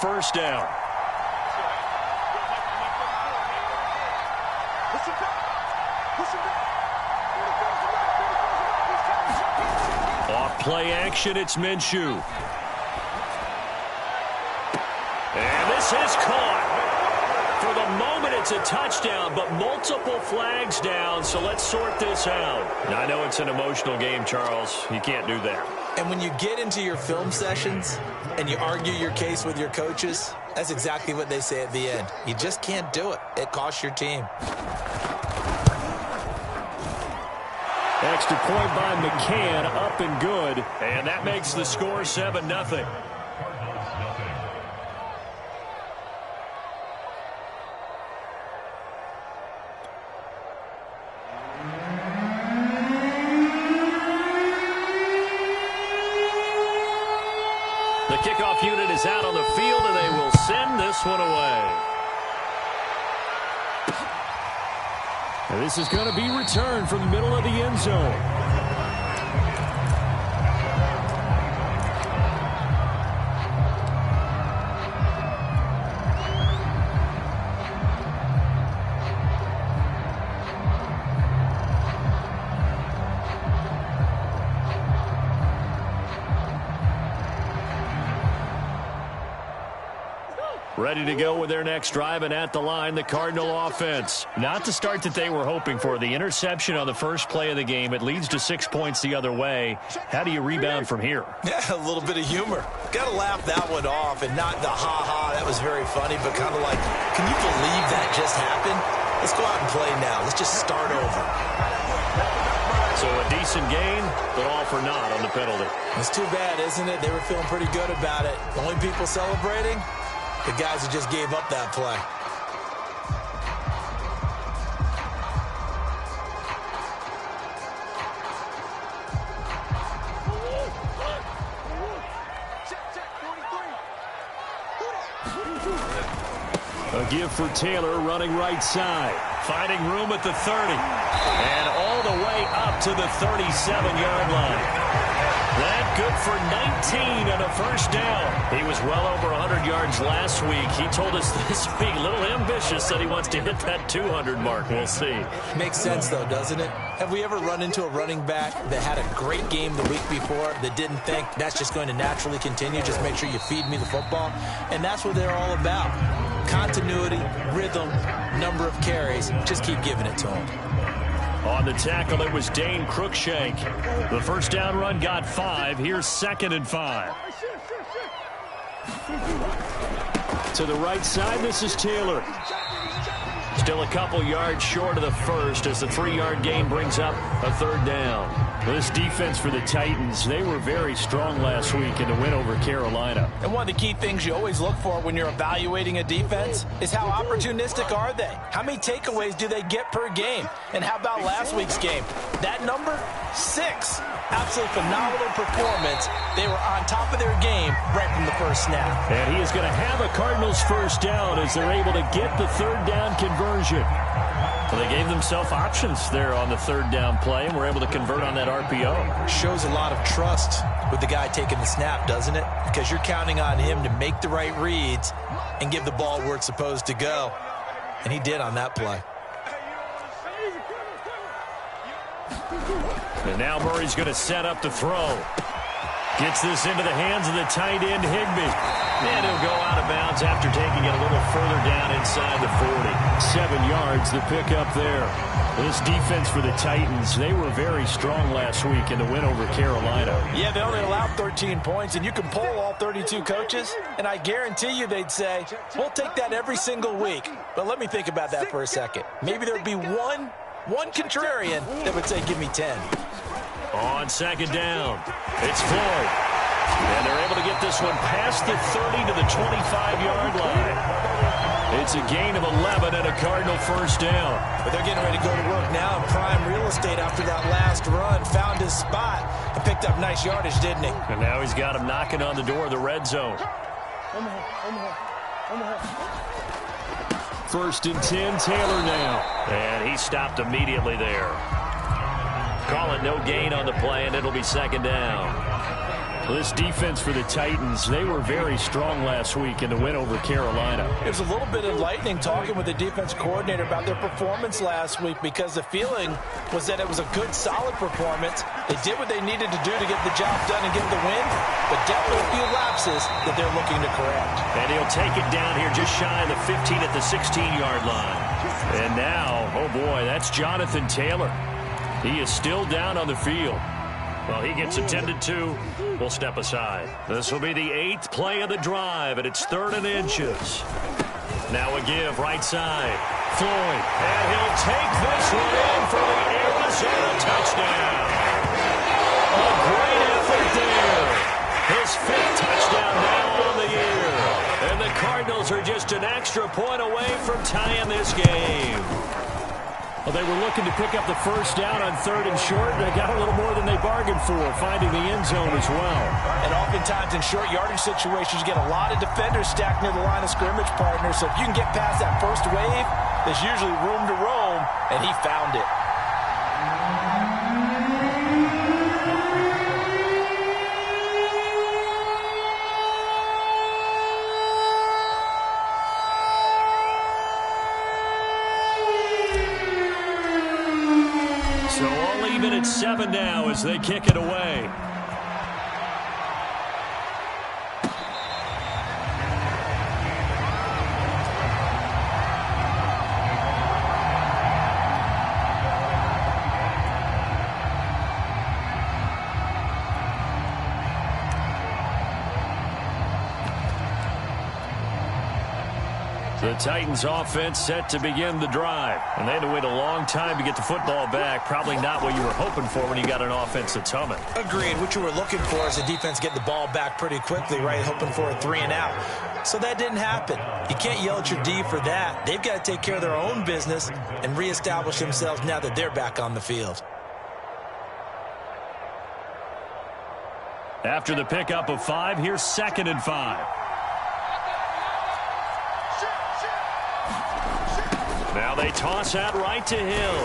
first down. Off play action, it's Minshew. And this is caught. For the moment, it's a touchdown, but multiple flags down, so let's sort this out. Now, I know it's an emotional game, Charles. You can't do that. And when you get into your film sessions and you argue your case with your coaches, that's exactly what they say at the end. You just can't do it. It costs your team. Extra point by McCann, up and good. And that makes the score 7-0. The kickoff unit is out on the field, and they will send this one away. And this is going to be returned from the middle of the end zone. Ready to go with their next drive, and at the line, the Cardinal offense. Not the start that they were hoping for. The interception on the first play of the game. It leads to 6 points the other way. How do you rebound from here? Yeah, a little bit of humor. Got to laugh that one off, and not the ha-ha, that was very funny, but kind of like, can you believe that just happened? Let's go out and play now. Let's just start over. So a decent gain, but all for naught on the penalty. It's too bad, isn't it? They were feeling pretty good about it. The only people celebrating? The guys who just gave up that play. A give for Taylor running right side. Finding room at the 30. And all the way up to the 37-yard line. That good for 19 and a first down. He was well over 100 yards last week. He told us this week, a little ambitious, that he wants to hit that 200 mark. We'll see. Makes sense, though, doesn't it? Have we ever run into a running back that had a great game the week before that didn't think that's just going to naturally continue? Just make sure you feed me the football. And that's what they're all about. Continuity, rhythm, number of carries. Just keep giving it to them. On the tackle, it was Dane Cruikshank. The first down run got 5. Here's 2nd and 5. To the right side, this is Taylor. Still a couple yards short of the first as the 3-yard gain brings up a 3rd down. This defense for the Titans, they were very strong last week in the win over Carolina. And one of the key things you always look for when you're evaluating a defense is how opportunistic are they? How many takeaways do they get per game? And how about last week's game? That number, 6. Absolutely phenomenal performance. They were on top of their game right from the first snap. And he is going to have a Cardinals first down as they're able to get the 3rd down conversion. Well, they gave themselves options there on the 3rd down play and were able to convert on that RPO. Shows a lot of trust with the guy taking the snap, doesn't it? Because you're counting on him to make the right reads and give the ball where it's supposed to go. And he did on that play. And now Murray's going to set up the throw. Gets this into the hands of the tight end, Higbee. And he'll go out of bounds after taking it a little further down inside the 40. 7 yards, the pickup there. This defense for the Titans, they were very strong last week in the win over Carolina. Yeah, they only allowed 13 points, and you can poll all 32 coaches, and I guarantee you they'd say, we'll take that every single week. But let me think about that for a second. Maybe there'd be one contrarian that would say, give me 10. On 2nd down, it's Floyd. And they're able to get this one past the 30 to the 25-yard line. It's a gain of 11 and a Cardinal first down. But they're getting ready to go to work now in prime real estate after that last run. Found his spot and picked up nice yardage, didn't he? And now he's got him knocking on the door of the red zone. 1st and 10, Taylor now. And he stopped immediately there. Call it no gain on the play, and it'll be 2nd down. Well, this defense for the Titans, they were very strong last week in the win over Carolina. It was a little bit enlightening talking with the defense coordinator about their performance last week because the feeling was that it was a good, solid performance. They did what they needed to do to get the job done and get the win, but definitely a few lapses that they're looking to correct. And he'll take it down here just shy of the 15 at the 16-yard line. And now, oh boy, that's Jonathan Taylor. He is still down on the field. Well, he gets attended to. We'll step aside. This will be the 8th play of the drive, and it's 3rd and inches. Now a give, right side. Floyd, and he'll take this one in for the Arizona touchdown. A great effort there. His 5th touchdown now on the year. And the Cardinals are just an extra point away from tying this game. Well, they were looking to pick up the first down on 3rd and short. They got a little more than they bargained for, finding the end zone as well. And oftentimes in short yardage situations, you get a lot of defenders stacked near the line of scrimmage, partner. So if you can get past that first wave, there's usually room to roam, and he found it. So all even at 7 now as they kick it away. The Titans offense set to begin the drive. And they had to wait a long time to get the football back. Probably not what you were hoping for when you got an offense that's humming. Agreed. What you were looking for is the defense getting the ball back pretty quickly, right? Hoping for a 3 and out. So that didn't happen. You can't yell at your D for that. They've got to take care of their own business and reestablish themselves now that they're back on the field. After the pickup of 5, here's 2nd and 5. Now they toss out right to Hill.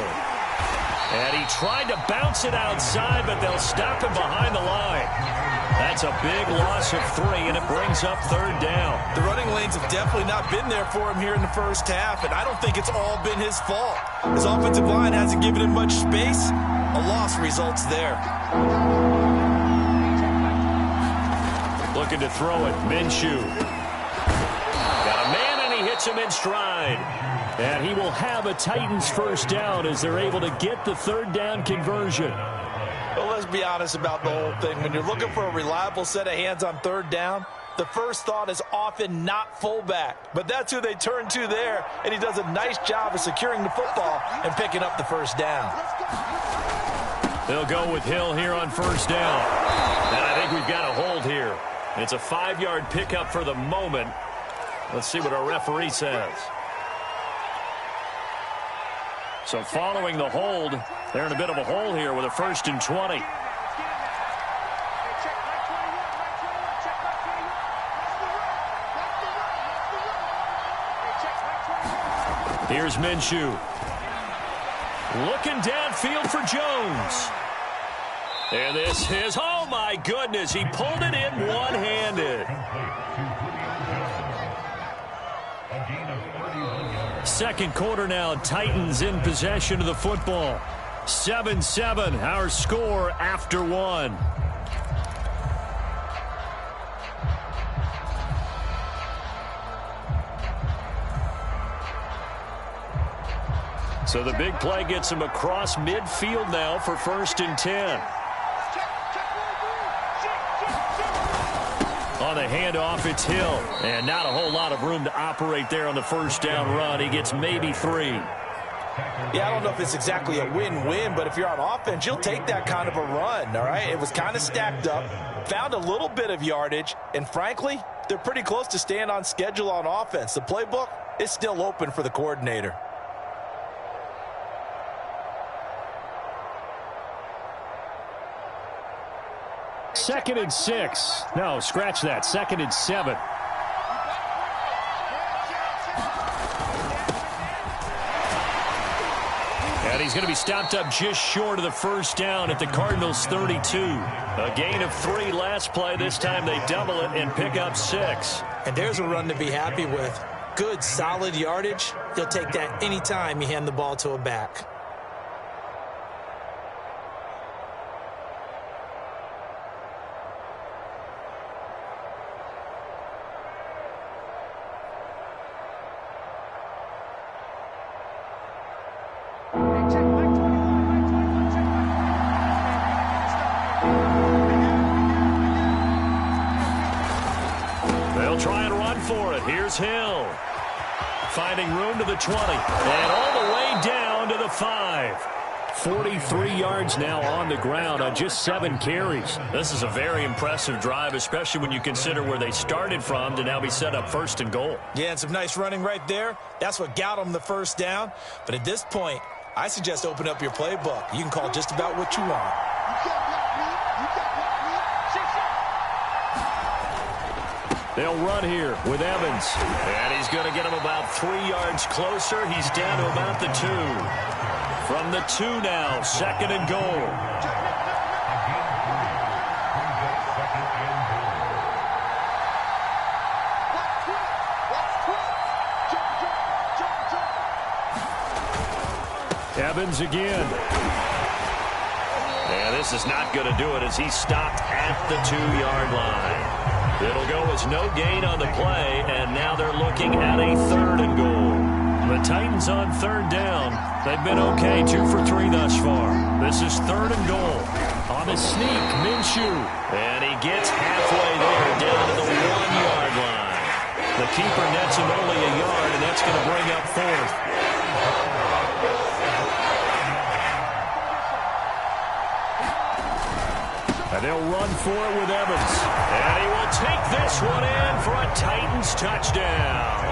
And he tried to bounce it outside, but they'll stop him behind the line. That's a big loss of 3, and it brings up 3rd down. The running lanes have definitely not been there for him here in the first half, and I don't think it's all been his fault. His offensive line hasn't given him much space. A loss results there. Looking to throw it. Minshew. Got a man, and he hits him in stride. And he will have a Titans first down as they're able to get the 3rd down conversion. Well, let's be honest about the whole thing. When you're looking for a reliable set of hands on 3rd down, the first thought is often not fullback. But that's who they turn to there, and he does a nice job of securing the football and picking up the first down. They'll go with Hill here on first down. And I think we've got a hold here. It's a 5-yard pickup for the moment. Let's see what our referee says. So following the hold, they're in a bit of a hole here with a 1st and 20. Here's Minshew. Looking downfield for Jones. And this is, oh my goodness, he pulled it in one-handed. 2nd quarter now, Titans in possession of the football. 7-7, our score after 1. So the big play gets him across midfield now for 1st and 10. On the handoff, it's Hill. And not a whole lot of room to operate there on the first down run. He gets maybe 3. Yeah, I don't know if it's exactly a win-win, but if you're on offense, you'll take that kind of a run, all right? It was kind of stacked up, found a little bit of yardage, and frankly, they're pretty close to staying on schedule on offense. The playbook is still open for the coordinator. Second and 6. No, scratch that. 2nd and 7. And he's going to be stopped up just short of the first down at the Cardinals' 32. A gain of 3 last play. This time they double it and pick up 6. And there's a run to be happy with. Good, solid yardage. You'll take that anytime you hand the ball to a back. Here's Hill. Finding room to the 20. And all the way down to the 5. 43 yards now on the ground on just 7 carries. This is a very impressive drive, especially when you consider where they started from to now be set up 1st and goal. Yeah, and some nice running right there. That's what got them the first down. But at this point, I suggest open up your playbook. You can call just about what you want. They'll run here with Evans. And he's going to get him about 3 yards closer. He's down to about the 2. From the 2 now, 2nd and goal. Evans again. And this is not going to do it as he's stopped at the 2-yard line. It'll go as no gain on the play, and now they're looking at a 3rd and goal. The Titans on 3rd down. They've been okay, 2 for 3 thus far. This is 3rd and goal. On the sneak, Minshew. And he gets halfway there, down to the 1-yard line. The keeper nets him only a yard, and that's going to bring up 4th. And they'll run for it with Evans. And he will take this one in for a Titans touchdown.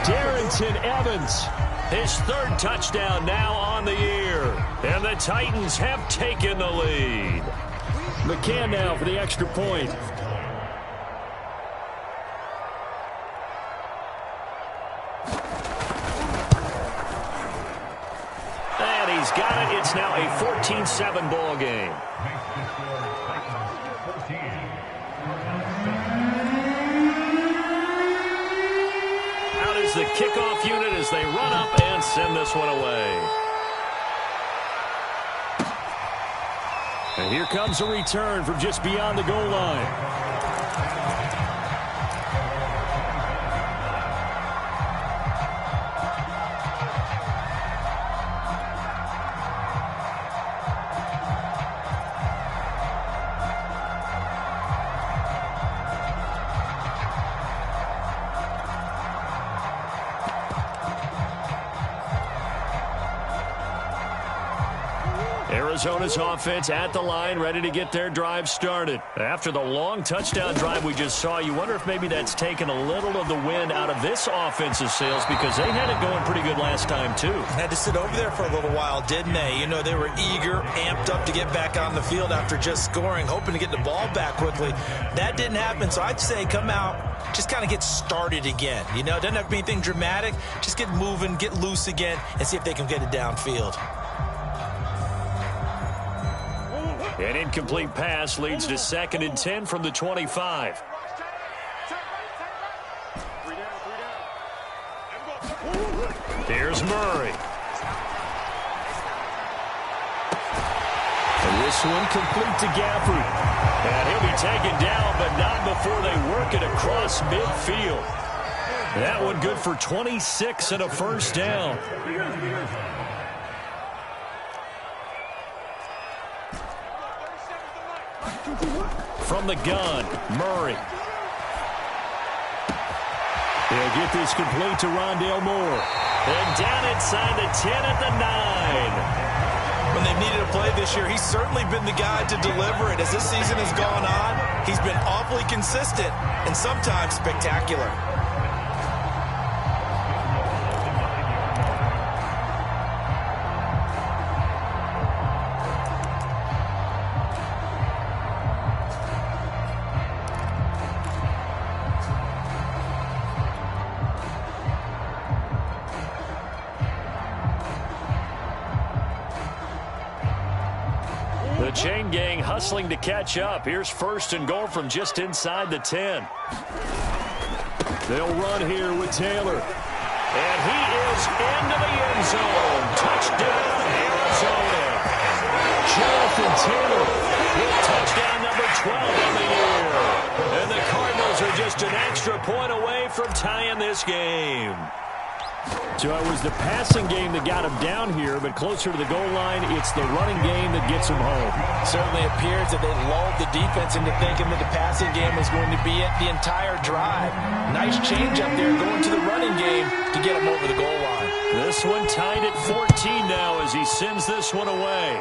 Darrington Evans, his 3rd touchdown now on the year. And the Titans have taken the lead. McCann now for the extra point. And he's got it. It's now a 14-7 ball game. The kickoff unit as they run up and send this one away. And here comes a return from just beyond the goal line. Arizona's offense at the line, ready to get their drive started. After the long touchdown drive we just saw, you wonder if maybe that's taken a little of the wind out of this offensive sails because they had it going pretty good last time, too. Had to sit over there for a little while, didn't they? You know, they were eager, amped up to get back on the field after just scoring, hoping to get the ball back quickly. That didn't happen, so I'd say come out, just kind of get started again. You know, doesn't have to be anything dramatic. Just get moving, get loose again, and see if they can get it downfield. An incomplete pass leads to 2nd and 10 from the 25. Here's Murray. And this one complete to Gafford. And he'll be taken down, but not before they work it across midfield. That one good for 26 and a 1st down. From the gun, Murray. He'll get this complete to Rondale Moore. And down inside the 10 at the 9. When they've needed a play this year, he's certainly been the guy to deliver it. As this season has gone on, he's been awfully consistent and sometimes spectacular. chain gang hustling to catch up. Here's 1st and goal from just inside the 10. They'll run here with Taylor. And he is into the end zone. Touchdown, Arizona. Jonathan Taylor with touchdown number 12 on the year. And the Cardinals are just an extra point away from tying this game. So it was the passing game that got him down here, but closer to the goal line, it's the running game that gets him home. Certainly appears that they lulled the defense into thinking that the passing game was going to be it the entire drive. Nice change up there going to the running game to get him over the goal line. This one tied at 14 now as he sends this one away.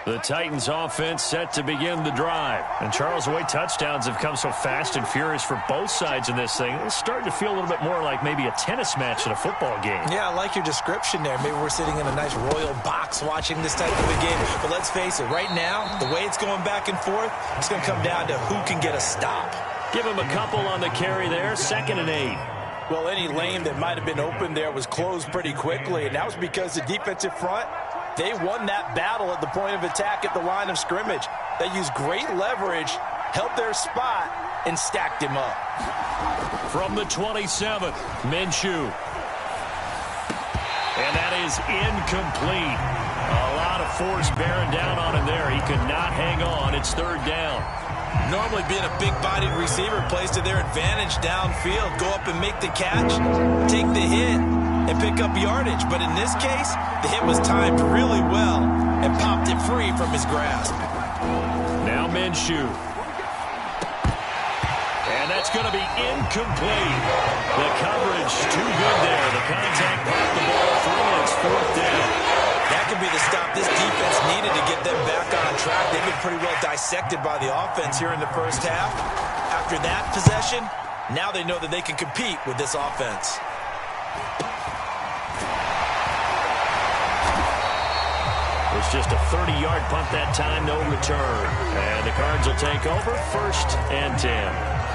The Titans offense set to begin the drive. And Charles, the way touchdowns have come so fast and furious for both sides in this thing, it's starting to feel a little bit more like maybe a tennis match in a football game. Yeah, I like your description there. Maybe we're sitting in a nice royal box watching this type of a game. But let's face it, right now, the way it's going back and forth, it's going to come down to who can get a stop. Give him a couple on the carry there, 2nd and 8. Well, any lane that might have been open there was closed pretty quickly, and that was because the defensive front, they won that battle at the point of attack at the line of scrimmage. They used great leverage, held their spot, and stacked him up. From the 27th, Minshew. And that is incomplete. A lot of force bearing down on him there. He could not hang on. It's 3rd down. Normally being a big-bodied receiver plays to their advantage downfield. Go up and make the catch, take the hit, and pick up yardage. But in this case, the hit was timed really well and popped it free from his grasp. Now Minshew. And that's going to be incomplete. The coverage too good there. The contact popped the ball free, and it's 4th down. That could be the stop this defense needed to get them back on track. They've been pretty well dissected by the offense here in the first half. After that possession, now they know that they can compete with this offense. It's just a 30-yard punt that time, no return. And the Cards will take over, 1st and 10.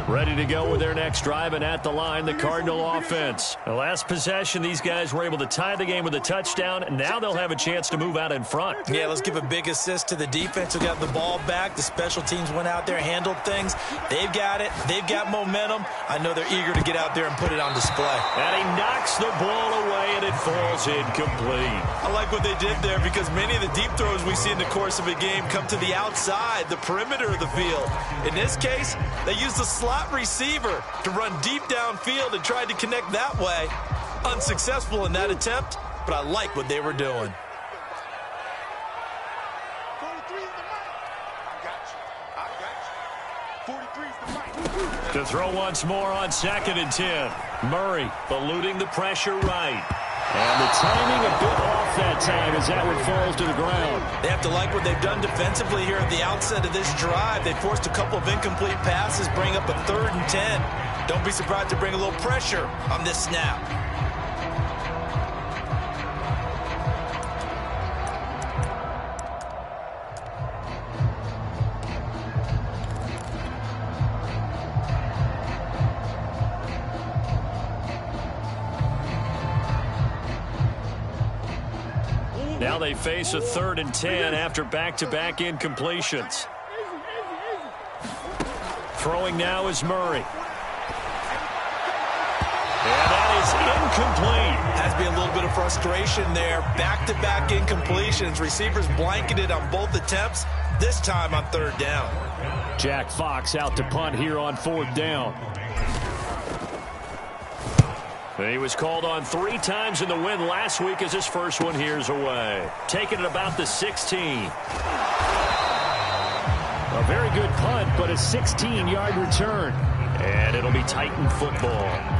Ready to go with their next drive, and at the line, the Cardinal offense. The last possession, these guys were able to tie the game with a touchdown, and now they'll have a chance to move out in front. Yeah, let's give a big assist to the defense who got the ball back. The special teams went out there, handled things. They've got it. They've got momentum. I know they're eager to get out there and put it on display. And he knocks the ball away, and it falls incomplete. I like what they did there because many of the deep throws we see in the course of a game come to the outside, the perimeter of the field. In this case, they used the slot receiver to run deep downfield and tried to connect that way. Unsuccessful in that attempt, but I like what they were doing. To throw once more on 2nd and 10. Murray eluding the pressure right. And the timing a bit off that time as that one falls to the ground. They have to like what they've done defensively here at the outset of this drive. They forced a couple of incomplete passes, bring up a 3rd and 10. Don't be surprised to bring a little pressure on this snap. Now they face a 3rd and 10 after back-to-back incompletions. Throwing now is Murray. And that is incomplete. Has to be a little bit of frustration there. Back-to-back incompletions. Receivers blanketed on both attempts, this time on 3rd down. Jack Fox out to punt here on 4th down. He was called on 3 times in the win last week as his first one here's away. Taking it about the 16. A very good punt, but a 16-yard return. And it'll be Titan football.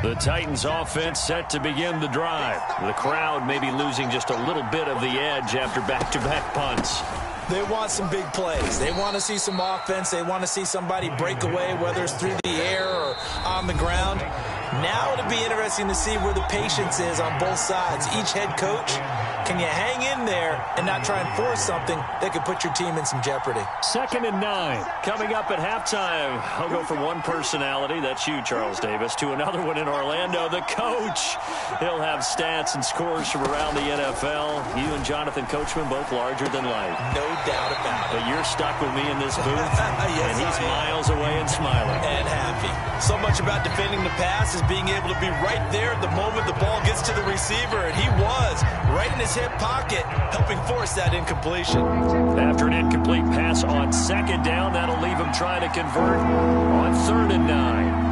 The Titans offense set to begin the drive. The crowd may be losing just a little bit of the edge after back-to-back punts. They want some big plays. They want to see some offense. They want to see somebody break away, whether it's through the air or on the ground. Now it'll be interesting to see where the patience is on both sides. Each head coach, can you hang in there and not try and force something that could put your team in some jeopardy? 2nd and 9. Coming up at halftime, I'll go from one personality, that's you, Charles Davis, to another one in Orlando, the coach. He'll have stats and scores from around the NFL. You and Jonathan Coachman both larger than life. No doubt about it. But you're stuck with me in this booth, yes, and he's miles away and smiling. And happy. So much about defending the pass is being able to be right there at the moment the ball gets to the receiver, and he was right in his hip pocket, helping force that incompletion. After an incomplete pass on 2nd down, that'll leave him trying to convert on 3rd and 9.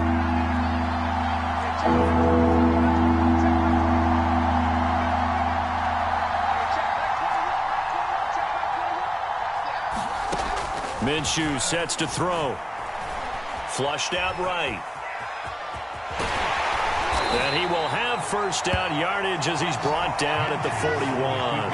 Minshew sets to throw. Flushed out right. And he will have 1st down yardage as he's brought down at the 41.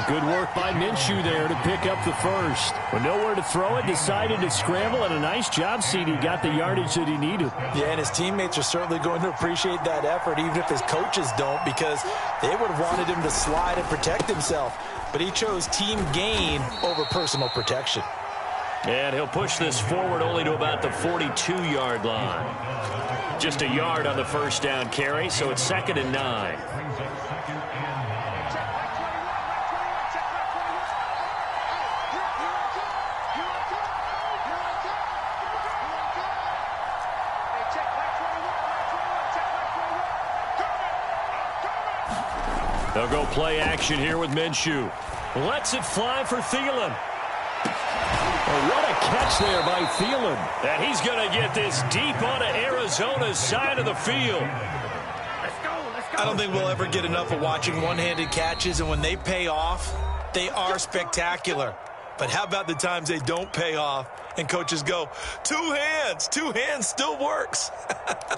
Good work by Minshew there to pick up the 1st. With nowhere to throw it, decided to scramble, and a nice job, CD. Got the yardage that he needed. Yeah, and his teammates are certainly going to appreciate that effort, even if his coaches don't, because they would have wanted him to slide and protect himself. But he chose team gain over personal protection. And he'll push this forward only to about the 42-yard line. Just a yard on the 1st down carry, so it's 2nd and 9. They'll go play action here with Minshew. Lets it fly for Thielen. Oh, what a catch there by Thielen. And he's going to get this deep onto Arizona's side of the field. I don't think we'll ever get enough of watching one-handed catches, and when they pay off, they are spectacular. But how about the times they don't pay off and coaches go, two hands still works.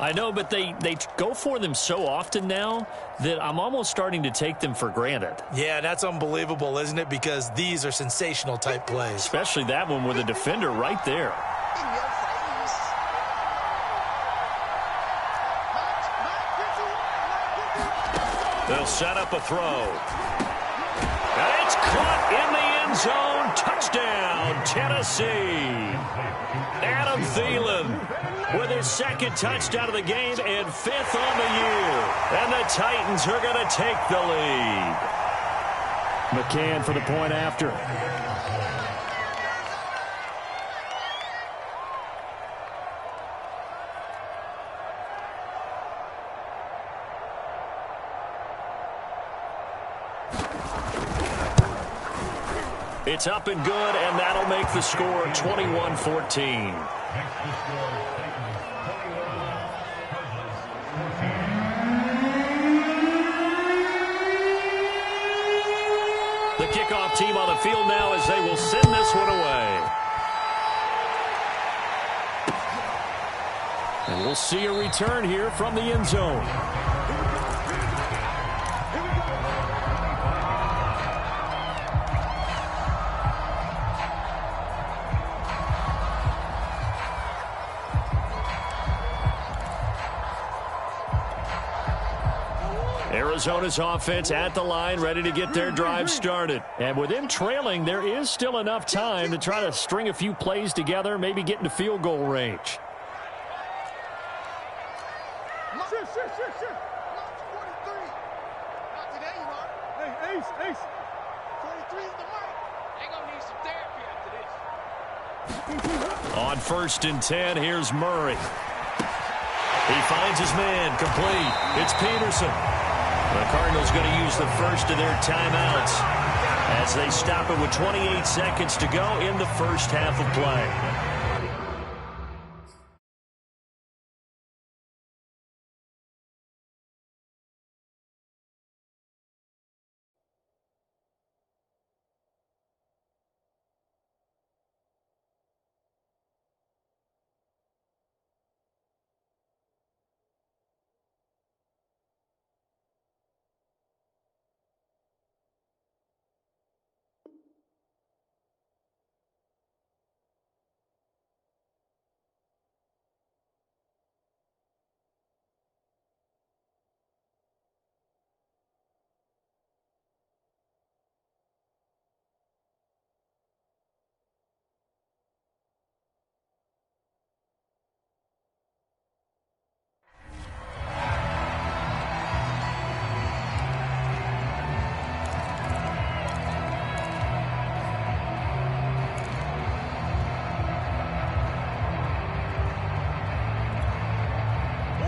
I know, but they go for them so often now that I'm almost starting to take them for granted. Yeah, that's unbelievable, isn't it? Because these are sensational type plays. Especially that one with a defender right there. They'll set up a throw. And it's caught in the end zone. Touchdown, Tennessee. Adam Thielen with his 2nd touchdown of the game and 5th on the year. And the Titans are going to take the lead. McCann for the point after. It's up and good, and that'll make the score 21-14. The kickoff team on the field now as they will send this one away. And we'll see a return here from the end zone. Arizona's offense at the line, ready to get their drive started. And with them trailing, there is still enough time to try to string a few plays together, maybe get into field goal range. Hey, On 1st and 10, here's Murray. He finds his man, complete. It's Peterson. The Cardinals going to use the first of their timeouts as they stop it with 28 seconds to go in the first half of play.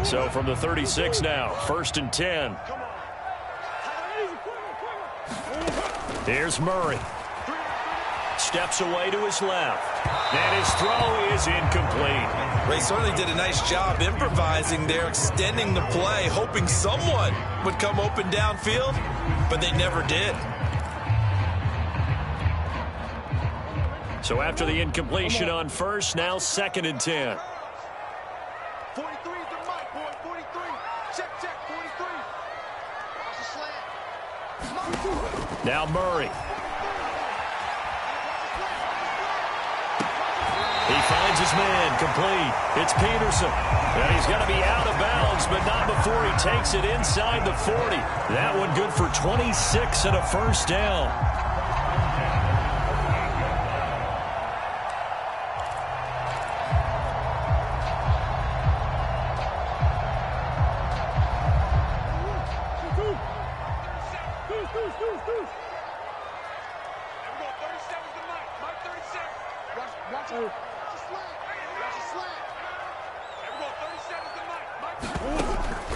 So from the 36 now, 1st and 10. Here's Murray. Steps away to his left. And his throw is incomplete. They certainly did a nice job improvising there, extending the play, hoping someone would come open downfield, but they never did. So after the incompletion on 1st, now 2nd and 10. 43 is the mic, boy. 43. Check, 43. Watch the slant. Now Murray. He finds his man, complete. It's Peterson. And he's going to be out of bounds, but not before he takes it inside the 40. That one good for 26 and a first down.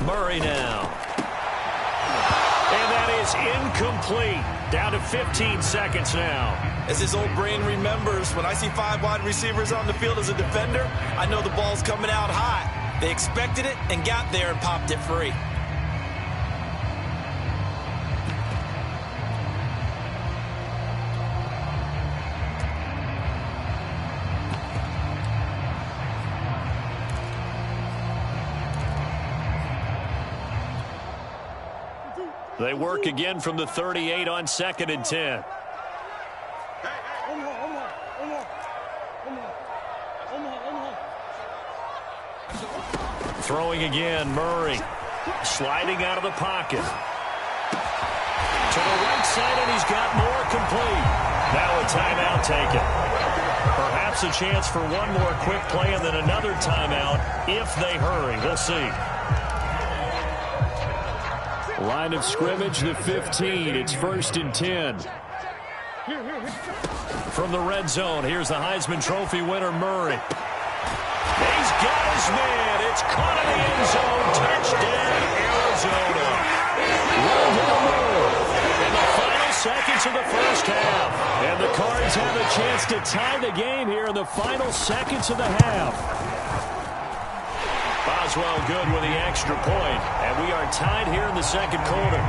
Murray now. And that is incomplete. Down to 15 seconds now. As his old brain remembers, when I see 5 wide receivers on the field as a defender, I know the ball's coming out high. They expected it and got there and popped it free. They work again from the 38 on 2nd and 10. Throwing again, Murray. Sliding out of the pocket. To the right side, and he's got more, complete. Now a timeout taken. Perhaps a chance for one more quick play and then another timeout if they hurry. We'll see. Line of scrimmage, the 15. It's 1st and 10. From the red zone, here's the Heisman Trophy winner, Murray. He's got his man. It's caught in the end zone. Touchdown, Arizona. In the final seconds of the first half. And the Cards have a chance to tie the game here in the final seconds of the half. Boswell good with the extra point, and we are tied here in the second quarter.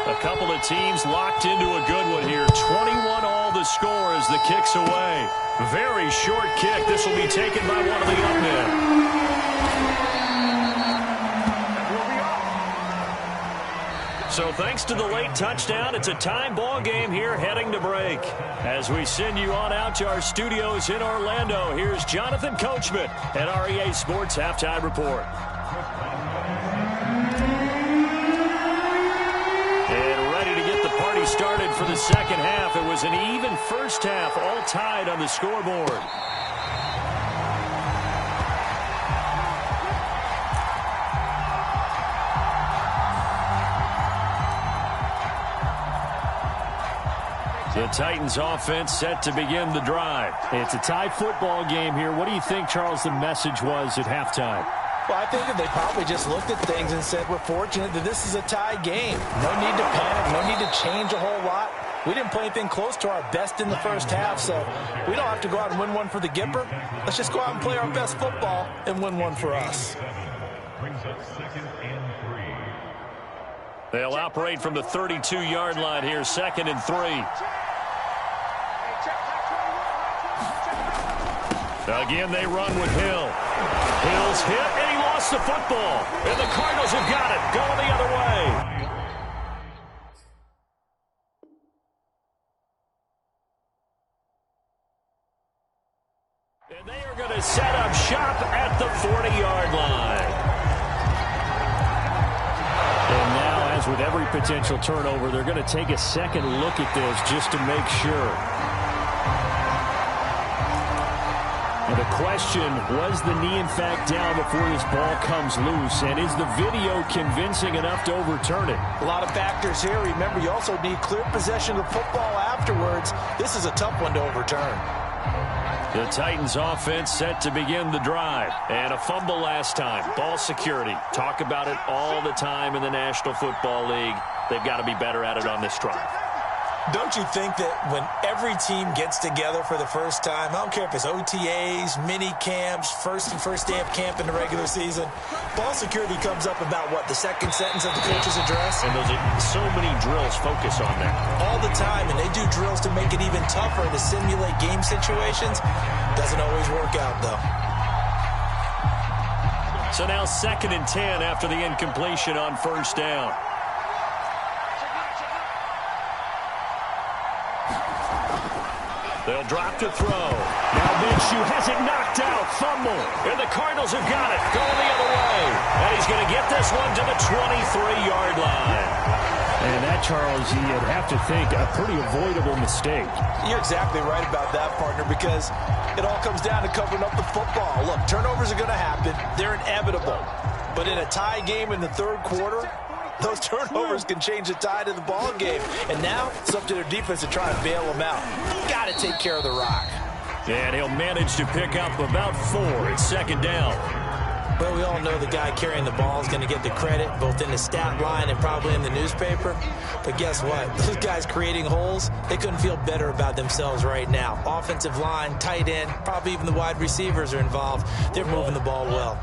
A couple of teams locked into a good one here. 21 all the score as the kick's away. Very short kick. This will be taken by one of the young men. So thanks to the late touchdown, it's a time ball game here heading to break. As we send you on out to our studios in Orlando, here's Jonathan Coachman at REA Sports Halftime Report. we started for the second half. It was an even first half, all tied on the scoreboard. The Titans offense set to begin the drive. It's a tie football game here. What do you think, Charles, the message was at halftime? Well, I think that they probably just looked at things and said, we're fortunate that this is a tie game. No need to panic. No need to change a whole lot. We didn't play anything close to our best in the first half, so we don't have to go out and win one for the Gipper. Let's just go out and play our best football and win one for us. They'll operate from the 32-yard line here, 2nd and 3. Again, they run with Hill. Hill's hit, and he lost the football. And the Cardinals have got it, going the other way. And they are going to set up shop at the 40-yard line. And now, as with every potential turnover, they're going to take a second look at this just to make sure. And the question, was the knee in fact down before this ball comes loose? And is the video convincing enough to overturn it? A lot of factors here. Remember, you also need clear possession of football afterwards. This is a tough one to overturn. The Titans offense set to begin the drive. And a fumble last time. Ball security. Talk about it all the time in the National Football League. They've got to be better at it on this drive. Don't you think that when every team gets together for the first time, I don't care if it's OTAs, mini camps, first day of camp in the regular season, ball security comes up about, what, the second sentence of the coach's address? And those are so many drills focus on that. All the time, and they do drills to make it even tougher to simulate game situations. Doesn't always work out, though. So now 2nd and 10 after the incompletion on first down. They'll drop to throw. Now Minshew has it knocked out. Fumble. And the Cardinals have got it. Going the other way. And he's going to get this one to the 23-yard line. And that, Charles, you'd have to think a pretty avoidable mistake. You're exactly right about that, partner, because it all comes down to covering up the football. Look, turnovers are going to happen. They're inevitable. But in a tie game in the third quarter, those turnovers can change the tide of the ball game. And now it's up to their defense to try and bail them out. Got to take care of the rock. And he'll manage to pick up about 4 at 2nd down. Well, we all know the guy carrying the ball is going to get the credit, both in the stat line and probably in the newspaper. But guess what? Those guys creating holes, they couldn't feel better about themselves right now. Offensive line, tight end, probably even the wide receivers are involved. They're moving the ball well.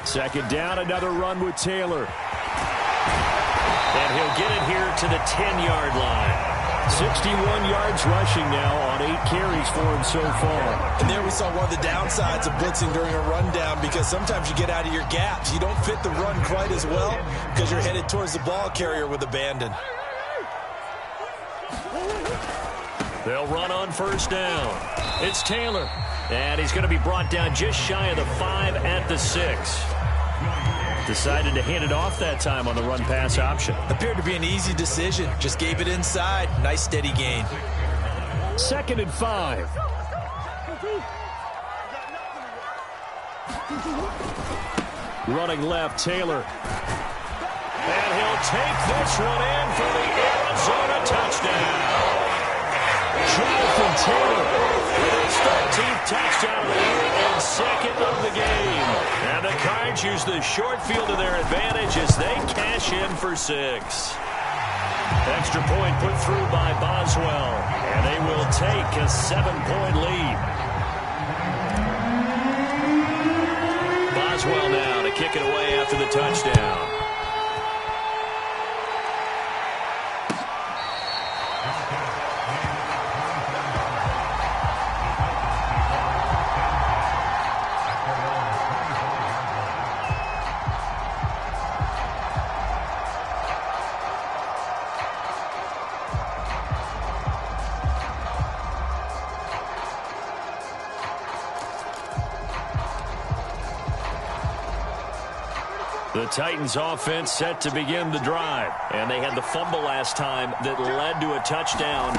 Second down, another run with Taylor. And he'll get it here to the 10-yard line. 61 yards rushing now on 8 carries for him so far. And there we saw one of the downsides of blitzing during a rundown, because sometimes you get out of your gaps. You don't fit the run quite as well because you're headed towards the ball carrier with abandon. They'll run on first down. It's Taylor. And he's going to be brought down just shy of the 5 at the 6. Decided to hand it off that time on the run-pass option. Appeared to be an easy decision. Just gave it inside. Nice steady gain. 2nd and 5. Running left, Taylor. And he'll take this one in for the Arizona touchdown. Jonathan Taylor with his 13th touchdown of the year and 2nd of the game. And the Cards use the short field to their advantage as they cash in for 6. Extra point put through by Boswell. And they will take a 7-point lead. Boswell now to kick it away after the touchdown. The Titans offense set to begin the drive. And they had the fumble last time that led to a touchdown.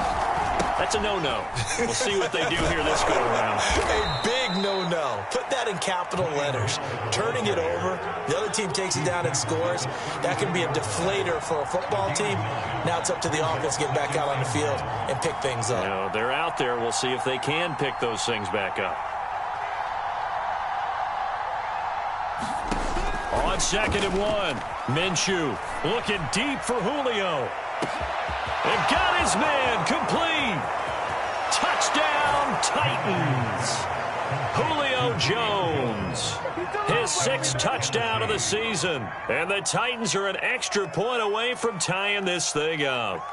That's a no-no. We'll see what they do here this go-around. A big no-no. Put that in capital letters. Turning it over, the other team takes it down and scores. That can be a deflator for a football team. Now it's up to the offense to get back out on the field and pick things up. No, they're out there. We'll see if they can pick those things back up. On 2nd and 1, Minshew looking deep for Julio. And got his man complete. Touchdown, Titans. Julio Jones, his 6th touchdown of the season. And the Titans are an extra point away from tying this thing up.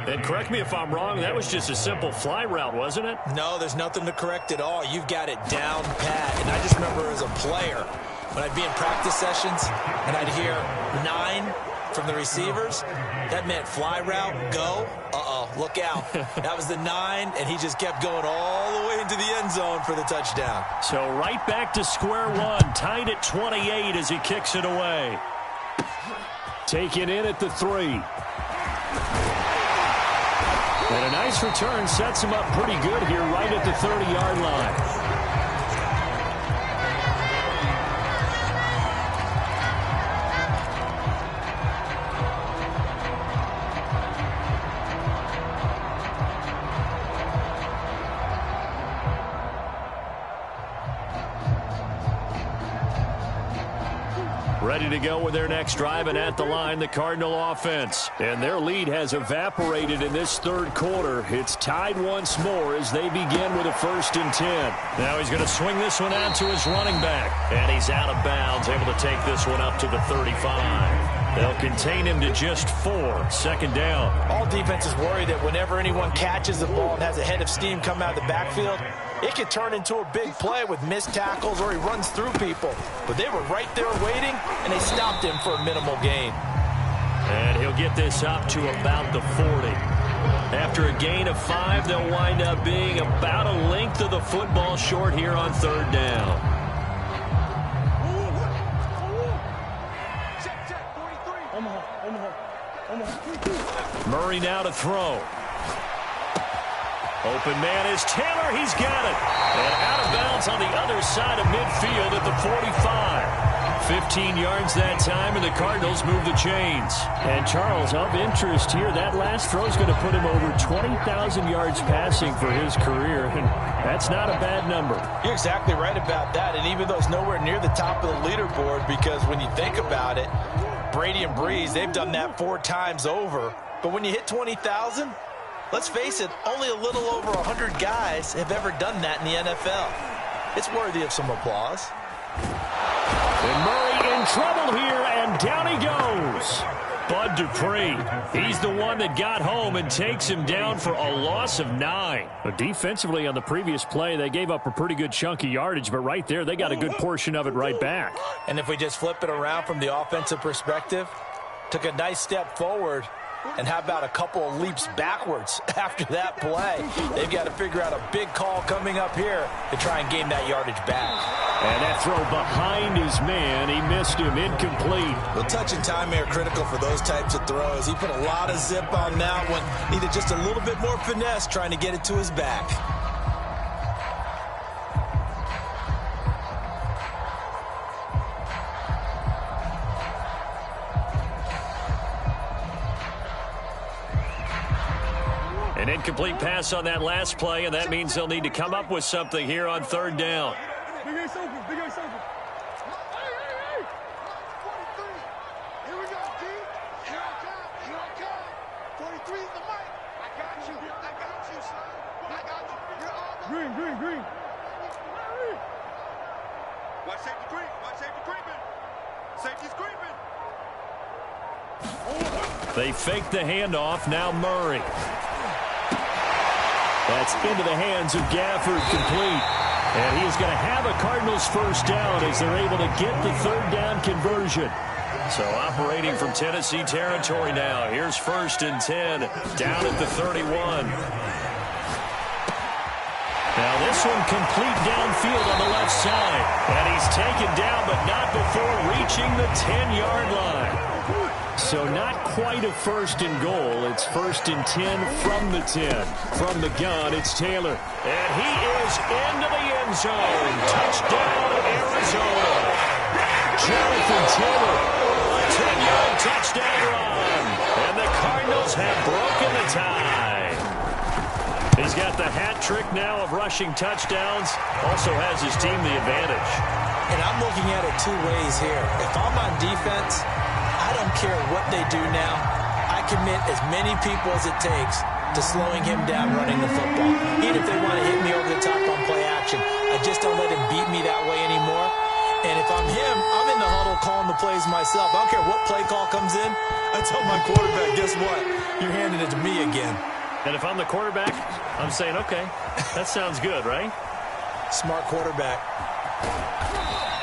And correct me if I'm wrong, that was just a simple fly route, wasn't it? No, there's nothing to correct at all. You've got it down pat. And I just remember as a player, when I'd be in practice sessions and I'd hear 9 from the receivers, that meant fly route, go, look out. That was the 9, and he just kept going all the way into the end zone for the touchdown. So right back to square one, tied at 28 as he kicks it away. Taken in at the 3. And a nice return sets him up pretty good here right at the 30-yard line. Ready to go with their next drive, and at the line, the Cardinal offense. And their lead has evaporated in this 3rd quarter. It's tied once more as they begin with a 1st and 10. Now he's going to swing this one out to his running back. And he's out of bounds, able to take this one up to the 35. They'll contain him to just 4. 2nd down. All defenses worry that whenever anyone catches the ball and has a head of steam come out of the backfield, it could turn into a big play with missed tackles or he runs through people. But they were right there waiting, and they stopped him for a minimal gain. And he'll get this up to about the 40. After a gain of 5, they'll wind up being about a length of the football short here on 3rd down. Murray now to throw. Open man is Taylor. He's got it. And out of bounds on the other side of midfield at the 45. 15 yards that time, and the Cardinals move the chains. And Charles, of interest here, that last throw is going to put him over 20,000 yards passing for his career. And that's not a bad number. You're exactly right about that. And even though it's nowhere near the top of the leaderboard, because when you think about it, Brady and Breeze, they've done that 4 times over. But when you hit 20,000, let's face it, only a little over 100 guys have ever done that in the NFL. It's worthy of some applause. And Murray in trouble here, and down he goes. Bud Dupree, he's the one that got home and takes him down for a loss of 9. But defensively on the previous play, they gave up a pretty good chunk of yardage, but right there, they got a good portion of it right back. And if we just flip it around from the offensive perspective, took a nice step forward, and how about a couple of leaps backwards after that play? They've got to figure out a big call coming up here to try and gain that yardage back. And that throw behind his man, he missed him, incomplete. Well, touch and time are critical for those types of throws. He put a lot of zip on that one. Needed just a little bit more finesse trying to get it to his back. An incomplete pass on that last play, and that means they'll need to come up with something here on 3rd down. Big Ace open, Big Ace open. Hey! 43. Here we go, D. Here I come. 43 is the mic. I got you, son. I got you. You're all green. Watch safety creep. Watch safety creeping. Safety's creeping. They fake the handoff. Now Murray. That's into the hands of Gafford, complete. And he is going to have a Cardinals 1st down as they're able to get the 3rd down conversion. So operating from Tennessee territory now. Here's 1st and 10 down at the 31. Now this one complete downfield on the left side. And he's taken down, but not before reaching the 10-yard line. So not quite a first and goal. It's first and 10 from the 10. From the gun, it's Taylor. And he is into the end zone. Touchdown, Arizona. Jonathan Taylor, a 10-yard touchdown run. And the Cardinals have broken the tie. He's got the hat trick now of rushing touchdowns. Also has his team the advantage. And I'm looking at it two ways here. If I'm on defense, I don't care what they do now. I commit as many people as it takes to slowing him down running the football. Even if they want to hit me over the top on play action, I just don't let him beat me that way anymore. And if I'm him, I'm in the huddle calling the plays myself. I don't care what play call comes in. I tell my quarterback, guess what? You're handing it to me again. And if I'm the quarterback, I'm saying, okay, that sounds good, right? Smart quarterback.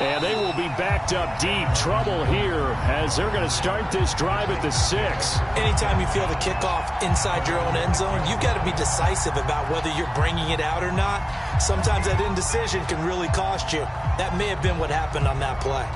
And they will be backed up deep. Trouble here as they're going to start this drive at the 6. Anytime you feel the kickoff inside your own end zone, you've got to be decisive about whether you're bringing it out or not. Sometimes that indecision can really cost you. That may have been what happened on that play.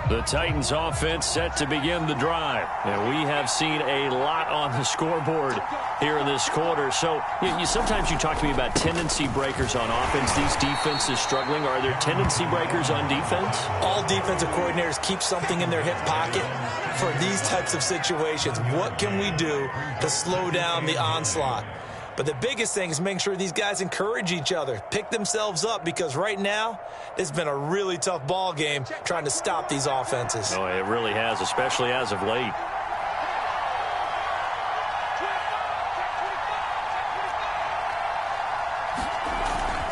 The Titans offense set to begin the drive. And we have seen a lot on the scoreboard here in this quarter. So sometimes you talk to me about tendency breakers on offense. These defenses struggling. Are there tendency breakers on defense? All defensive coordinators keep something in their hip pocket for these types of situations. What can we do to slow down the onslaught? But the biggest thing is making sure these guys encourage each other, pick themselves up, because right now it's been a really tough ball game trying to stop these offenses. Oh, it really has, especially as of late.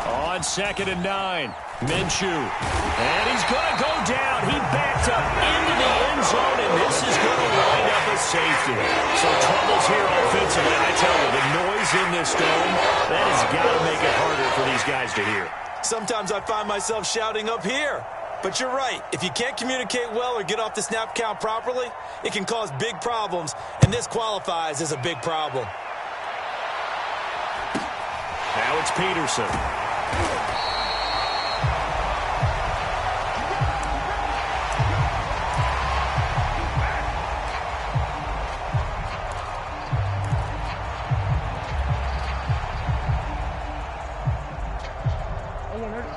On 2nd and 9, Minshew. And he's going to go down. He backed up into the end zone, and this is going to wind up a safety. So troubles here offensively. I tell you, the noise in this dome, that has got to make it harder for these guys to hear. Sometimes I find myself shouting up here. But you're right. If you can't communicate well or get off the snap count properly, it can cause big problems, and this qualifies as a big problem. Now it's Peterson.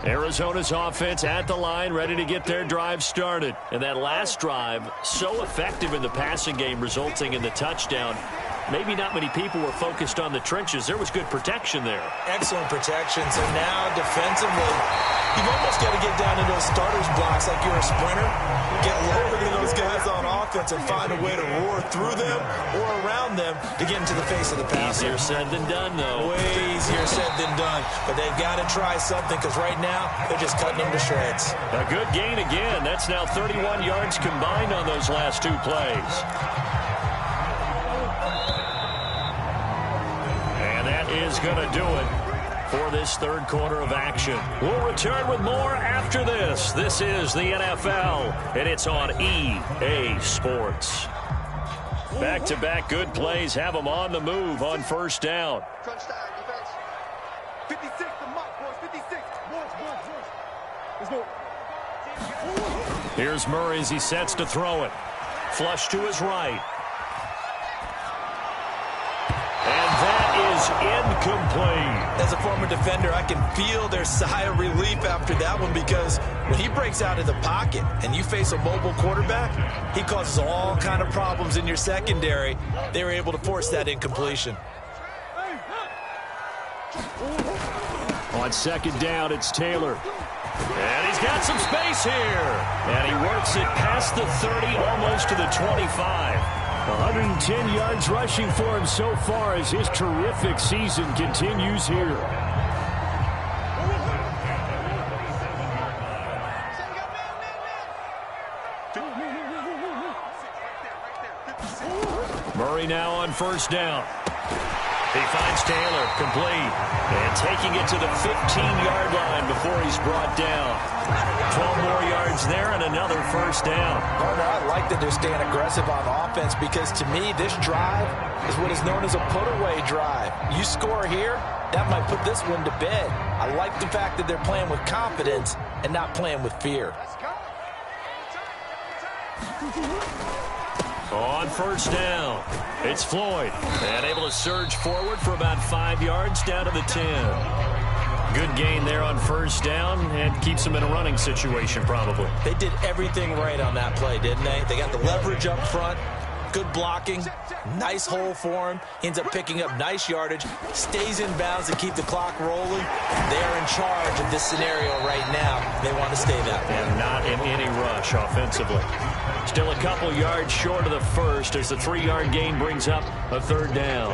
Arizona's offense at the line, ready to get their drive started. And that last drive, so effective in the passing game, resulting in the touchdown. Maybe not many people were focused on the trenches. There was good protection there. Excellent protection. So now, defensively, you've almost got to get down to those starters blocks like you're a sprinter. Get lower than those guys on offense and find a way to roar through them or around them to get into the face of the passer. Easier said than done, though. Way easier said than done. But they've got to try something, because right now they're just cutting them to shreds. A good gain again. That's now 31 yards combined on those last two plays. Is going to do it for this third quarter of action. We'll return with more after this. This is the NFL, and it's on EA Sports. Back-to-back good plays have them on the move on first down. Crunch time, defense. 56, the mark, boys. 56. Let's go. Here's Murray as he sets to throw it. Flush to his right. And that is incomplete. As a former defender, I can feel their sigh of relief after that one, because when he breaks out of the pocket and you face a mobile quarterback, he causes all kind of problems in your secondary. They were able to force that incompletion. On second down, it's Taylor. And he's got some space here. And he works it past the 30, almost to the 25. 110 yards rushing for him so far as his terrific season continues here. Murray now on first down. He finds Taylor, complete, and taking it to the 15-yard line before he's brought down. 12 more yards there and another first down. Partner, I like that they're staying aggressive on offense because to me, this drive is what is known as a put-away drive. You score here, that might put this one to bed. I like the fact that they're playing with confidence and not playing with fear. On first down, it's Floyd, and able to surge forward for about 5 yards down to the 10. Good gain there on first down and keeps them in a running situation probably. They did everything right on that play, didn't they? They got the leverage up front, good blocking, nice hole for him. He ends up picking up nice yardage, stays in bounds to keep the clock rolling. They are in charge of this scenario right now. They want to stay that way. And not in any rush offensively. Still a couple yards short of the first as the 3-yard gain brings up a third down.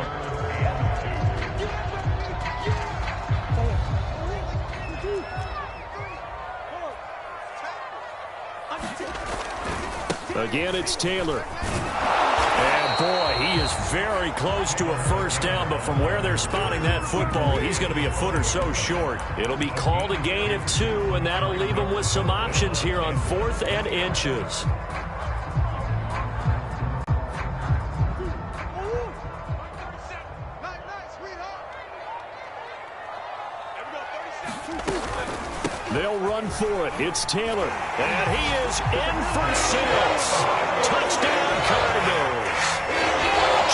Again, it's Taylor. And boy, he is very close to a first down, but from where they're spotting that football, he's going to be a foot or so short. It'll be called a gain of 2, and that'll leave him with some options here on 4th and inches. They'll run for it. It's Taylor. And he is in for 6. Touchdown, Cardinals.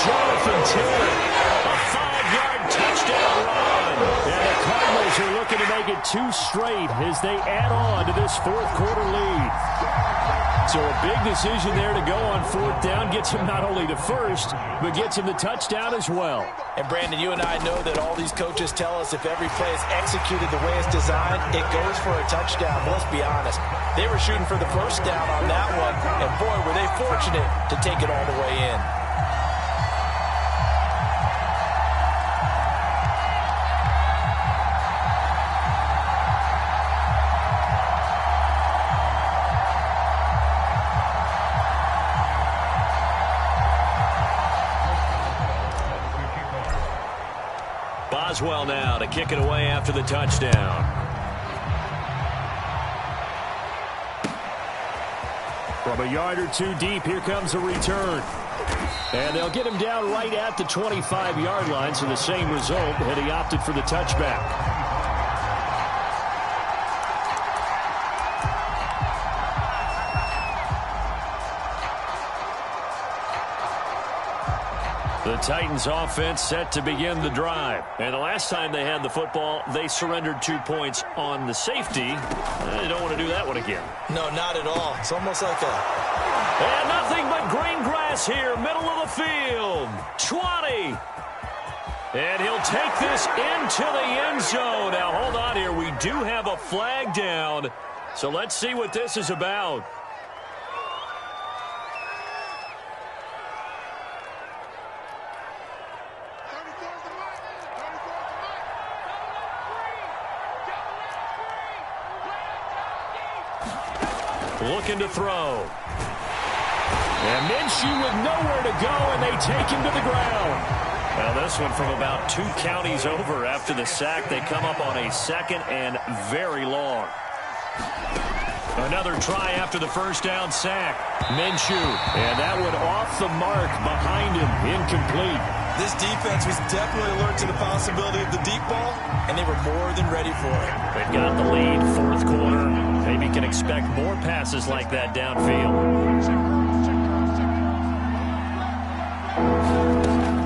Jonathan Taylor, a 5-yard touchdown run. And the Cardinals are looking to make it 2 straight as they add on to this fourth-quarter lead. So a big decision there to go on 4th down. Gets him not only to first, but gets him the touchdown as well. And Brandon, you and I know that all these coaches tell us if every play is executed the way it's designed, it goes for a touchdown. But let's be honest, they were shooting for the first down on that one, and boy, were they fortunate to take it all the way in. Boswell now to kick it away after the touchdown. From a yard or 2 deep, here comes a return. And they'll get him down right at the 25-yard line, so the same result had he opted for the touchback. The Titans offense set to begin the drive. And the last time they had the football, they surrendered 2 points on the safety. They don't want to do that one again. No, not at all. It's almost like a... And nothing but green grass here, middle of the field. 20. And he'll take this into the end zone. Now, hold on here. We do have a flag down. So let's see what this is about. Looking to throw. And Minshew with nowhere to go, and they take him to the ground. Well, this one from about 2 counties over after the sack. They come up on a 2nd and very long. Another try after the first down sack. Minshew, and that one off the mark behind him, incomplete. This defense was definitely alert to the possibility of the deep ball, and they were more than ready for it. They've got the lead, 4th quarter. Maybe can expect more passes like that downfield.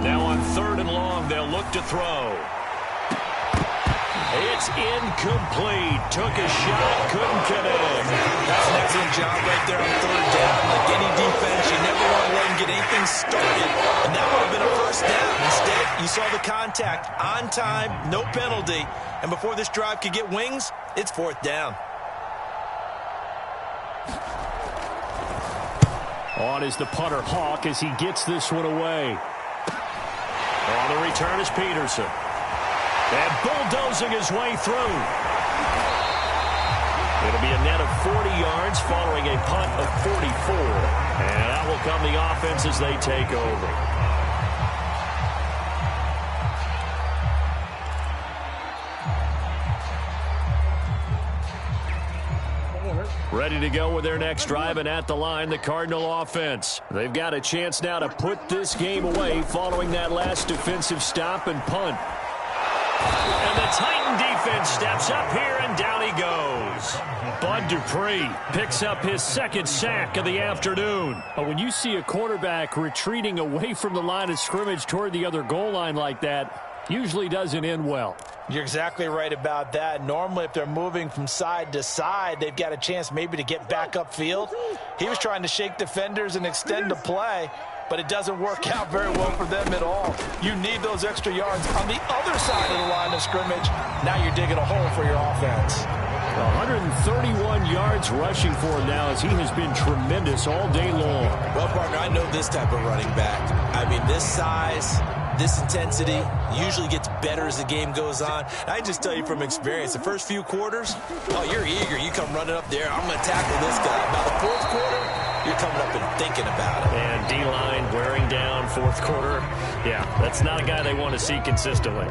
Now on 3rd and long, they'll look to throw. It's incomplete. Took a shot, couldn't connect. That's an excellent job right there on 3rd down. Like any defense, you never want to let them get anything started. And that would have been a first down. Instead, you saw the contact on time, no penalty. And before this drive could get wings, it's 4th down. On is the punter, Hawk, as he gets this one away. On the return is Peterson. And bulldozing his way through. It'll be a net of 40 yards following a punt of 44. And out will come the offense as they take over. Ready to go with their next drive, and at the line, the Cardinal offense. They've got a chance now to put this game away following that last defensive stop and punt. And the Titan defense steps up here, and down he goes. Bud Dupree picks up his second sack of the afternoon. When you see a quarterback retreating away from the line of scrimmage toward the other goal line like that, usually doesn't end well. You're exactly right about that. Normally, if they're moving from side to side, they've got a chance maybe to get back upfield. He was trying to shake defenders and extend the play, but it doesn't work out very well for them at all. You need those extra yards on the other side of the line of scrimmage. Now you're digging a hole for your offense. 131 yards rushing for him now, as he has been tremendous all day long. Well, partner, I know this type of running back. I mean, this size, this intensity usually gets better as the game goes on. I just tell you from experience, the first few quarters, oh, you're eager. You come running up there, I'm going to tackle this guy. By the fourth quarter, you're coming up and thinking about it. And D-line wearing down fourth quarter. Yeah, that's not a guy they want to see consistently.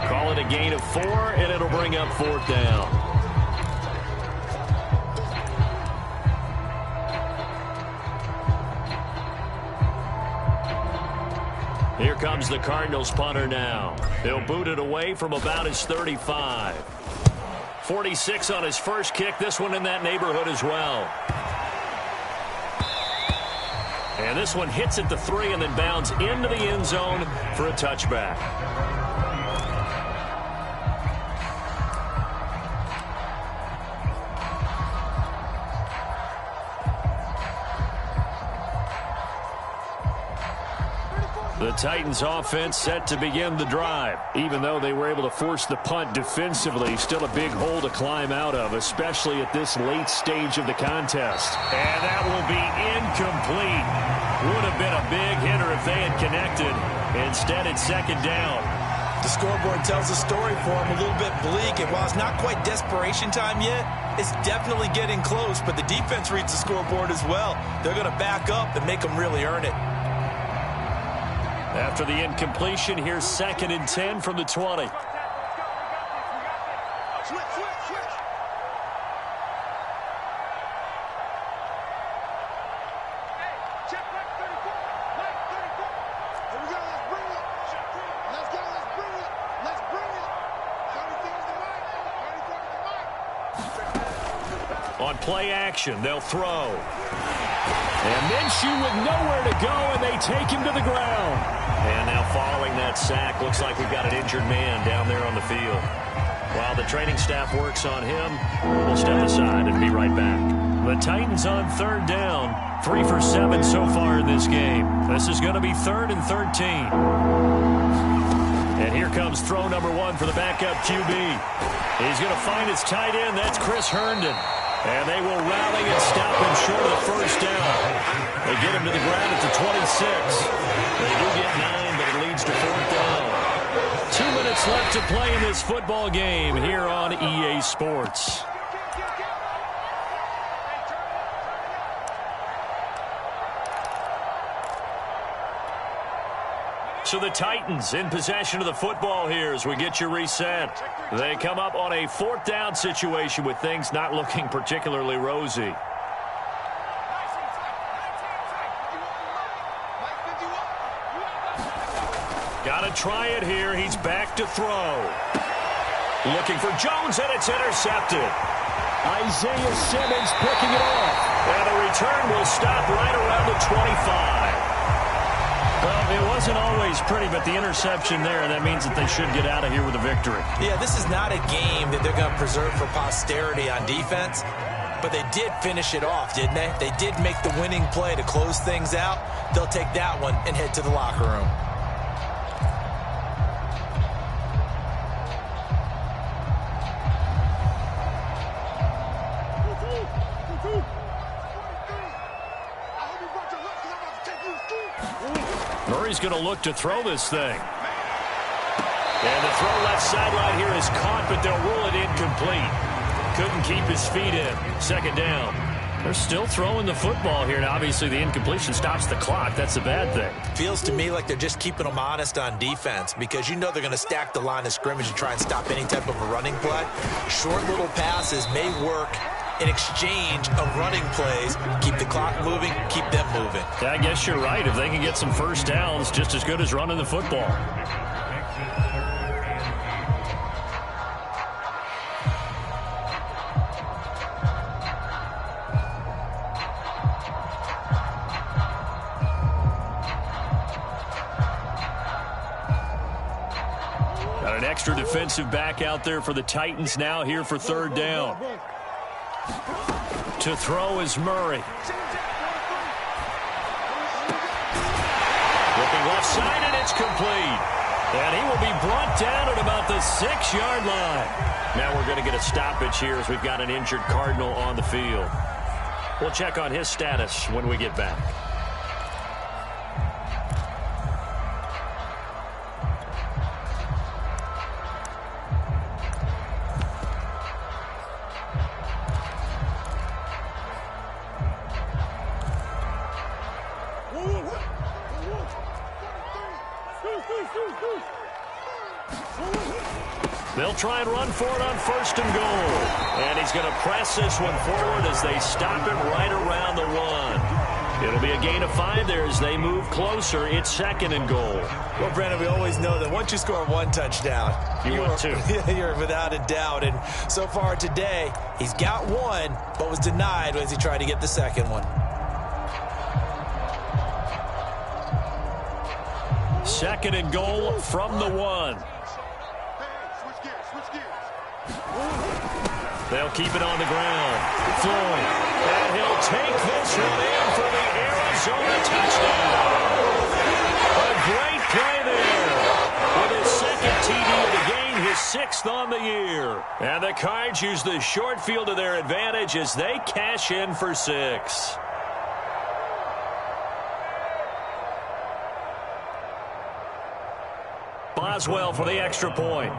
Call it a gain of 4, and it'll bring up fourth down. Here comes the Cardinals punter now. He'll boot it away from about his 35. 46 on his first kick. This one in that neighborhood as well. And this one hits at the 3 and then bounds into the end zone for a touchback. The Titans offense set to begin the drive. Even though they were able to force the punt defensively, still a big hole to climb out of, especially at this late stage of the contest. And that will be incomplete. Would have been a big hitter if they had connected. Instead, it's second down. The scoreboard tells a story for him, a little bit bleak, and while it's not quite desperation time yet, it's definitely getting close, but the defense reads the scoreboard as well. They're going to back up and make them really earn it. After the incompletion, here's 2nd and 10 from the 20. Switch, switch, switch. Hey, check right 34. Right 34. Here we go. Let's bring it. Let's go. Let's bring it. Let's bring it. 34 is the mic. 34 is the mic. On play action, they'll throw. And Minshew with nowhere to go, and they take him to the ground. And now following that sack, looks like we've got an injured man down there on the field. While the training staff works on him, we'll step aside and be right back. The Titans on 3rd down, 3 for 7 so far in this game. This is going to be 3rd and 13. And here comes throw number 1 for the backup QB. He's going to find his tight end. That's Chris Herndon. And they will rally and stop him short of the first down. They get him to the ground at the 26. They do get 9, but it leads to 4th down. 2 minutes left to play in this football game here on EA Sports. So the Titans in possession of the football here as we get you reset. They come up on a 4th down situation with things not looking particularly rosy. Got to try it here. He's back to throw. Looking for Jones, and it's intercepted. Isaiah Simmons picking it off. And the return will stop right around the 25. Well, it wasn't always pretty, but the interception there, that means that they should get out of here with a victory. Yeah, this is not a game that they're going to preserve for posterity on defense, but they did finish it off, didn't they? They did make the winning play to close things out. They'll take that one and head to the locker room. Murray's going to look to throw this thing. And the throw left sideline here is caught, but they'll rule it incomplete. Couldn't keep his feet in. 2nd down. They're still throwing the football here, and obviously the incompletion stops the clock. That's a bad thing. Feels to me like they're just keeping them honest on defense because you know they're going to stack the line of scrimmage and try and stop any type of a running play. Short little passes may work in exchange of running plays. Keep the clock moving, keep them moving. Yeah, I guess you're right. If they can get some first downs, just as good as running the football. Got an extra defensive back out there for the Titans now here for third down. To throw is Murray. Looking left side, and it's complete. And he will be brought down at about the 6-yard line. Now we're going to get a stoppage here as we've got an injured Cardinal on the field. We'll check on his status when we get back. They'll try and run for it on first and goal. And he's going to press this one forward as they stop him right around the 1. It'll be a gain of 5 there as they move closer. It's second and goal. Well, Brandon, we always know that once you score 1 touchdown, you're without a doubt. And so far today, he's got 1, but was denied as he tried to get the second one. Second and goal from the 1. They'll keep it on the ground. Floyd. And he'll take this one in for the Arizona touchdown. A great play there. With his second TD of the game, his 6th on the year. And the Cards use the short field to their advantage as they cash in for 6. Boswell for the extra point.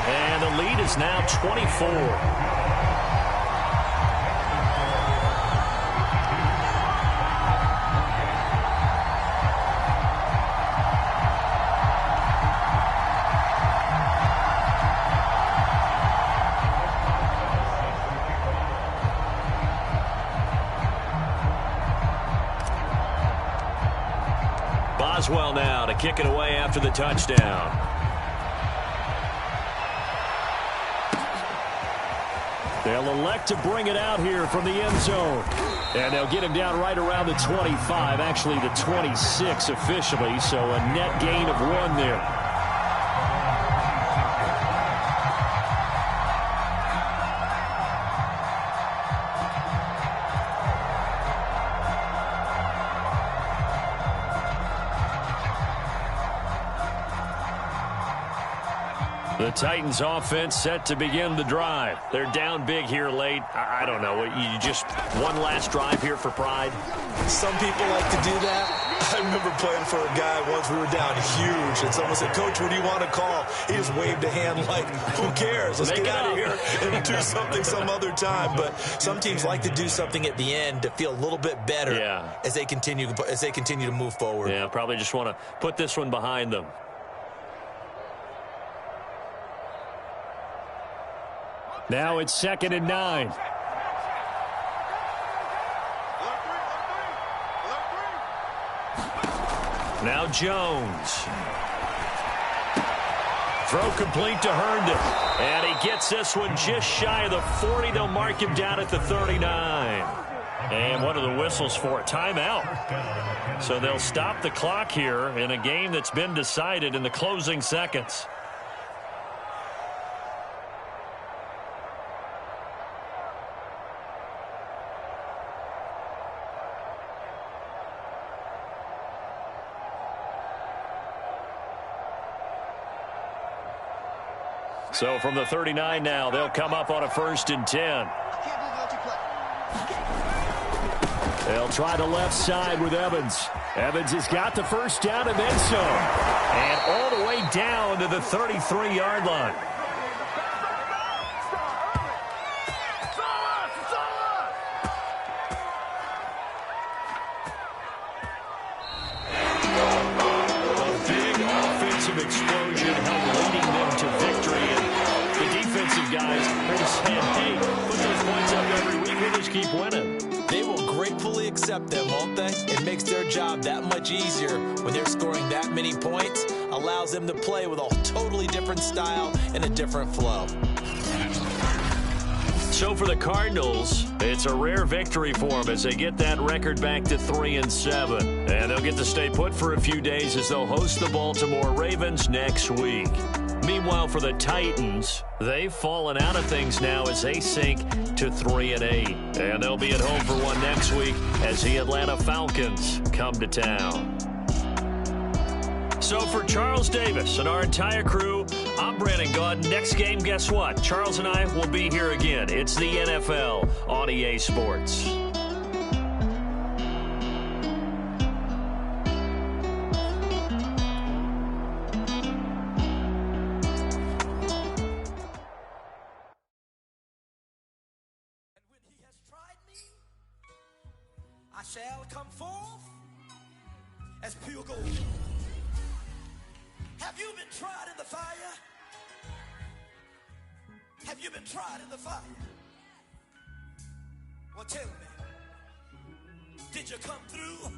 And the lead is now 24. Boswell now to kick it away after the touchdown. They'll elect to bring it out here from the end zone. And they'll get him down right around the 25, actually the 26 officially, so a net gain of 1 there. The Titans offense set to begin the drive. They're down big here late. I don't know. You just one last drive here for pride? Some people like to do that. I remember playing for a guy once. We were down huge, and someone said, "Coach, what do you want to call?" He just waved a hand like, who cares? Let's get out of here and do something some other time. But some teams like to do something at the end to feel a little bit better as they continue to move forward. Yeah, probably just want to put this one behind them. Now it's 2nd and 9. Now Jones. Throw complete to Herndon. And he gets this one just shy of the 40. They'll mark him down at the 39. And what are the whistles for? Timeout. So they'll stop the clock here in a game that's been decided in the closing seconds. So from the 39 now, they'll come up on a 1st and 10. They'll try the left side with Evans. Evans has got the first down and then some. And all the way down to the 33-yard line. A big offensive explosion helped leading games. And, hey, put those points up every week. We'll just keep winning. They will gratefully accept them, won't they? It makes their job that much easier when they're scoring that many points. Allows them to play with a totally different style and a different flow. So for the Cardinals, it's a rare victory for them as they get that record back to 3-7. And they'll get to stay put for a few days as they'll host the Baltimore Ravens next week. Meanwhile, for the Titans, they've fallen out of things now as they sink to 3-8. And they'll be at home for one next week as the Atlanta Falcons come to town. So for Charles Davis and our entire crew, I'm Brandon Gaudin. Next game, guess what? Charles and I will be here again. It's the NFL on EA Sports. I shall come forth as pure gold. Have you been tried in the fire? Have you been tried in the fire? Well, tell me, did you come through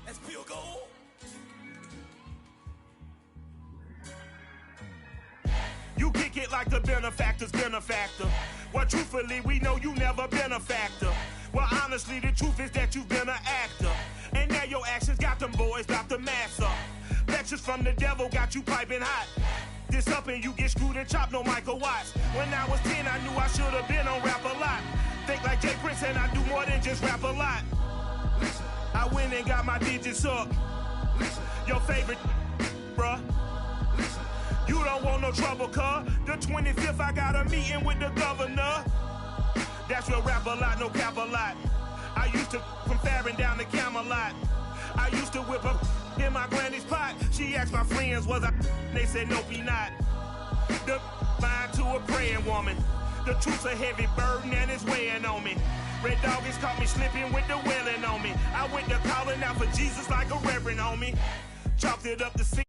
as pure gold? You kick it like the benefactor's benefactor. Well, truthfully, we know you never been a factor. Well, honestly, the truth is that you've been an actor. And now your actions got them boys about to mass up. Lectures from the devil got you piping hot. This up and you get screwed and chopped, no Michael Watts. When I was 10, I knew I should have been on Rap a Lot. Think like Jay Prince and I do more than just rap a lot. I went and got my digits up. Your favorite, bruh. You don't want no trouble, cuz. The 25th, I got a meeting with the governor. That's real rap a lot, no cap a lot. I used to from Farron down to Camelot. I used to whip up in my granny's pot. She asked my friends, was I? They said, nope, he not. The fine to a praying woman. The truth's a heavy burden and it's weighing on me. Red Doggies caught me slipping with the wailing on me. I went to calling out for Jesus like a reverend on me. Chalked it up to 6.